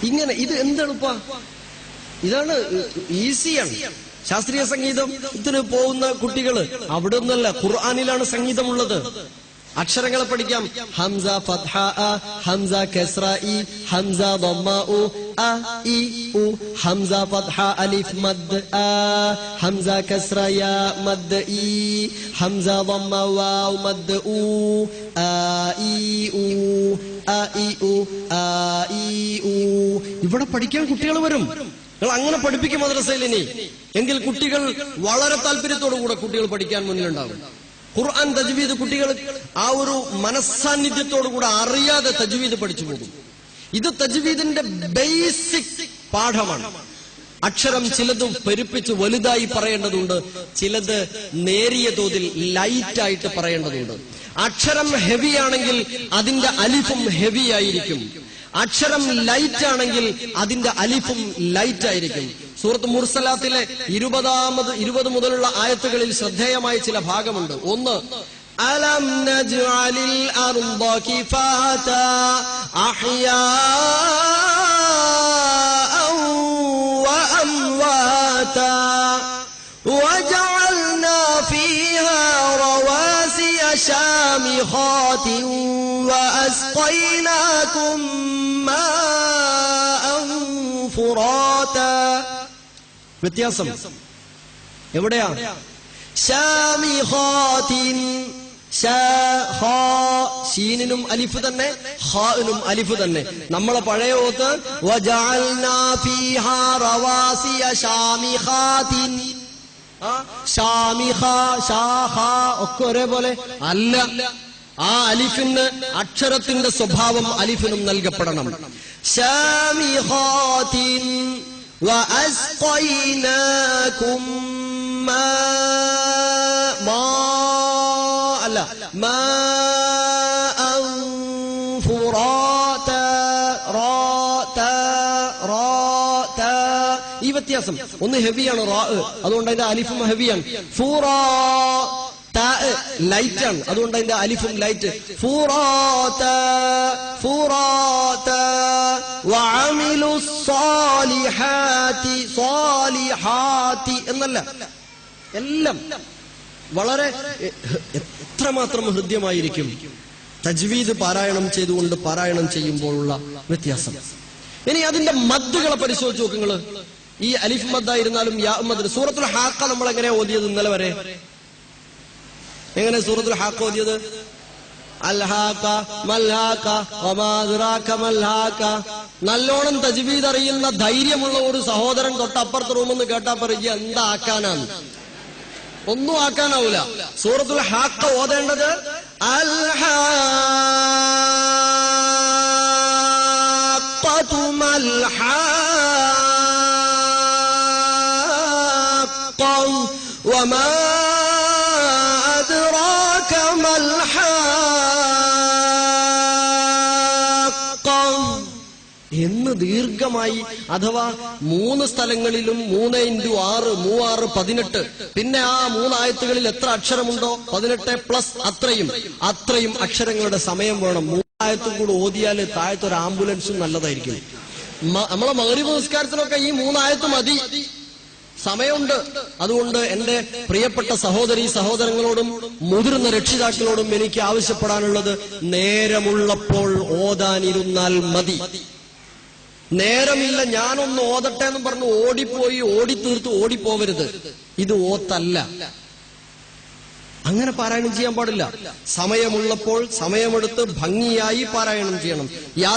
ഇങ്ങനെ ഇത് എന്തെളുപ്പ, ഇതാണ് ഈസിയാണ്. ശാസ്ത്രീയ സംഗീതത്തിന് പോകുന്ന കുട്ടികള് അവിടെ ഒന്നല്ല, ഖുർആനിലാണ് സംഗീതമുള്ളത്. അക്ഷരങ്ങളെ പഠിക്കാം. ഹംസ ഫത്ഹ അ, ഹംസ കസ്റ ഇ, ഹംസ ദമ്മ ഉ, അ ഇ ഉ, ഹംസ ഫത്ഹ അലിഫ് മദ് ആ, ഹംസ കസ്റ യാ മദ് ഇ, ഹംസ ദമ്മ വാവ് മദ് ഉ, ആ ഇ ഉ, ആ ഇ ഉ, ആ ഇ ഉ. ഇവിടെ പഠിക്കാൻ കുട്ടികൾ വരും. നിങ്ങൾ അങ്ങനെ പഠിപ്പിക്കും മദ്രസയിൽ ഇനി. എങ്കിൽ കുട്ടികൾ വളരെ താല്പര്യത്തോടുകൂടെ കുട്ടികൾ പഠിക്കാൻ മുന്നിലുണ്ടാകും. ഖുർആൻ തജ്വീദ് കുട്ടികൾ ആ ഒരു മനസ്സാന്നിധ്യത്തോടുകൂടെ അറിയാതെ തജ്വീദ് പഠിച്ചു പോകും. ഇത് തജ്വീദിന്റെ ബേസിക് പാഠമാണ്. അക്ഷരം ചിലത് പെരുപ്പിച്ച് വലുതായി പറയേണ്ടതുണ്ട്, ചിലത് നേരിയ തോതിൽ ലൈറ്റായിട്ട് പറയേണ്ടതുണ്ട്. അക്ഷരം ഹെവി ആണെങ്കിൽ അതിന്റെ അലിഫും ഹെവി ആയിരിക്കും. അക്ഷരം ലൈറ്റ് ആണെങ്കിൽ അതിന്റെ അലിഫും ലൈറ്റ് ആയിരിക്കും. സൂറത്ത് മുർസലാത്തിലെ 20 മുതലുള്ള ആയത്തുകളിൽ ശ്രദ്ധേയമായ ചില ഭാഗമുണ്ട്. ഒന്ന്, അലം നജ്അലിൽ അർദ കിഫാതാ അഹ്യാഅൻ വഅംവാതാ വജഅൽനാ ഫീഹാ റവാസിയ ശാമിഖാതിൻ വഅസ്ഖൈനാകും മാഅൻ ഫുറാതാ. വ്യത്യാസം എവിടെയാ? ശാമിഖാതിൻ, ഷീനിനും അലിഫ് തന്നെ, ഖാഇനും അലിഫ് തന്നെ. നമ്മളെ പഴയ ഓത്ത് വജഅൽനാ ഫീഹാ റവാസിയ ശാമിഖാതിൻ, ഷാമിഖ ഷാഖ ഒക്കെ ഒരേപോലെ അല്ല. ആ അലിഫിന് അക്ഷരത്തിന്റെ സ്വഭാവം അലിഫിനും നൽകപ്പെടണം. ശാമിഖാതിൻ وأسقيناكم ماء فراتا ഈ വ്യത്യാസം. ഒന്ന് ഹെവിയാണ് റാ, അതുകൊണ്ട് അതിന്റെ അലിഫും ഹെവിയാണ്. ഫുറാ ലൈറ്റ് ആണ്, അതുകൊണ്ട് അതിന്റെ അലിഫും ലൈറ്റ്. ഫുറാതാ ഫുറാതാ വഅമിലുസ് സാലിഹാത്തി സാലിഹാത്തി എന്നല്ല, എല്ലാം വളരെ എത്രമാത്രം ഹൃദ്യമായിരിക്കും തജ്വീദ് പാരായണം ചെയ്തുകൊണ്ട് പാരായണം ചെയ്യുമ്പോഴുള്ള വ്യത്യാസം. ഇനി അതിന്റെ മദ്ദുകളെ പരിശോധിച്ച് നോക്കുങ്ങള്. ഈ അലിഫ് മദ്ദായിരുന്നാലും യാ മദ്. സൂറത്തുൽ ഹാഖ നമ്മൾ എങ്ങനെയാ ഓതിയത് ഇന്നലെ വരെ? എങ്ങനെ സൂറത്തുൽ ഹാഖ ഓതിയത്? അൽഹാഖ മൽഹാഖ വമാ അദ്റാക മൽഹാഖ. നല്ലോണം തജ്വീദ് അറിയുന്ന ധൈര്യമുള്ള ഒരു സഹോദരൻ തൊട്ടപ്പുറത്തെ റൂമിൽ നിന്ന് കേട്ടാ പറയുക എന്താ ആക്കാനാണ്? ഒന്നും ആക്കാനാവൂല. സൂറത്തുൽ ഹാഖ ഓതേണ്ടത് അൽഹാഖതു മൽഹാഖ വമാ അദ്റാക മൽഹാഖ എന്ന് ദീർഘമായി, അഥവാ 3 സ്ഥലങ്ങളിലും 3x6 3×6 18. പിന്നെ ആ 3 ആയത്തുകളിൽ എത്ര അക്ഷരമുണ്ടോ 18 പ്ലസ് അത്രയും അക്ഷരങ്ങളുടെ സമയം വേണം. 3 ആയത്തും കൂടെ ഓതിയാൽ താഴത്തൊരു ആംബുലൻസും നല്ലതായിരിക്കും. നമ്മളെ മഗ്‌രിബ് നിസ്കാരത്തിനൊക്കെ ഈ 3 ആയത്ത് മതി, സമയമുണ്ട്. അതുകൊണ്ട് എന്റെ പ്രിയപ്പെട്ട സഹോദരീ സഹോദരങ്ങളോടും മുതിർന്ന രക്ഷിതാക്കളോടും എനിക്ക് ആവശ്യപ്പെടാനുള്ളത്, നേരമുള്ളപ്പോൾ ഓതാനിരുന്നാൽ മതി. നേരമില്ല ഞാനൊന്ന് ഓതട്ടെ എന്ന് പറഞ്ഞ് ഓടിപ്പോയി ഓടിത്തീർത്ത് ഓടിപ്പോവരുത്. ഇത് ഓത്തല്ല. അങ്ങനെ പാരായണം ചെയ്യാൻ പാടില്ല. സമയമുള്ളപ്പോൾ സമയമെടുത്ത് ഭംഗിയായി പാരായണം ചെയ്യണം.